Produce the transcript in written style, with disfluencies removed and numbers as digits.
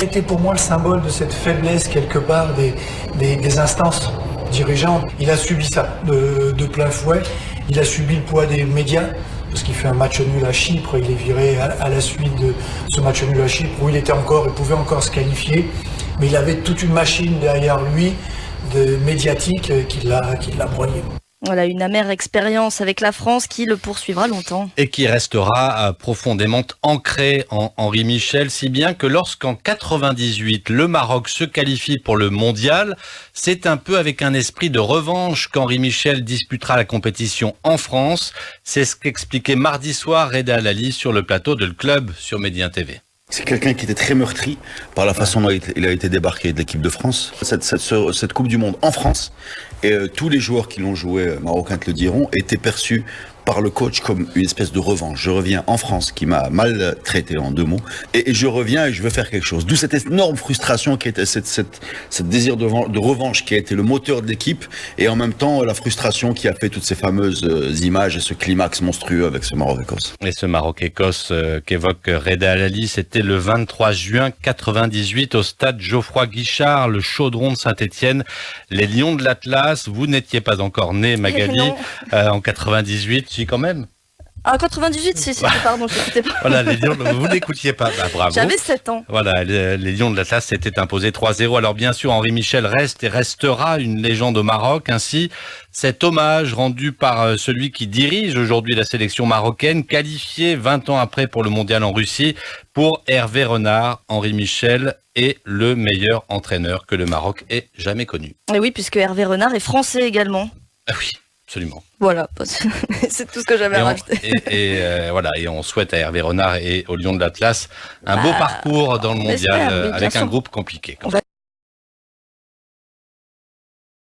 été pour moi le symbole de cette faiblesse quelque part des instances dirigeantes. Il a subi ça de plein fouet. Il a subi le poids des médias parce qu'il fait un match nul à Chypre. Il est viré à la suite de ce match nul à Chypre où il pouvait encore se qualifier. Mais il avait toute une machine derrière lui de médiatique qui l'a broyé. Voilà, une amère expérience avec la France qui le poursuivra longtemps. Et qui restera profondément ancré en Henri Michel, si bien que lorsqu'en 98, le Maroc se qualifie pour le mondial, c'est un peu avec un esprit de revanche qu'Henri Michel disputera la compétition en France. C'est ce qu'expliquait mardi soir Reda Alali sur le plateau de Le Club sur Médien TV. C'est quelqu'un qui était très meurtri par la façon dont il a été débarqué de l'équipe de France. Cette Coupe du Monde en France, et tous les joueurs qui l'ont joué, marocains te le diront, étaient perçus par le coach comme une espèce de revanche. Je reviens en France, qui m'a mal traité en 2 mots, et je reviens et je veux faire quelque chose. D'où cette énorme frustration qui était cette désir de revanche qui a été le moteur de l'équipe, et en même temps la frustration qui a fait toutes ces fameuses images et ce climax monstrueux avec ce Maroc-Écosse. Et ce Maroc-Écosse qu'évoque Reda Alali, c'était le 23 juin 98 au stade Geoffroy Guichard, le Chaudron de Saint-Étienne. Les Lions de l'Atlas, vous n'étiez pas encore né, Magali, en 98. Si, quand même. En 98, pardon, je n'écoutais pas. Voilà, les Lions, vous n'écoutiez pas, bravo. J'avais 7 ans. Voilà, les Lions de l'Atlas s'étaient imposés 3-0. Alors bien sûr, Henri Michel reste et restera une légende au Maroc. Ainsi, cet hommage rendu par celui qui dirige aujourd'hui la sélection marocaine, qualifié 20 ans après pour le mondial en Russie, pour Hervé Renard. Henri Michel est le meilleur entraîneur que le Maroc ait jamais connu. Et oui, puisque Hervé Renard est français également. Ah oui. Absolument. Voilà, c'est tout ce que j'avais à rajouter. Voilà, et on souhaite à Hervé Renard et aux Lions de l'Atlas un beau parcours dans le mondial avec un groupe compliqué.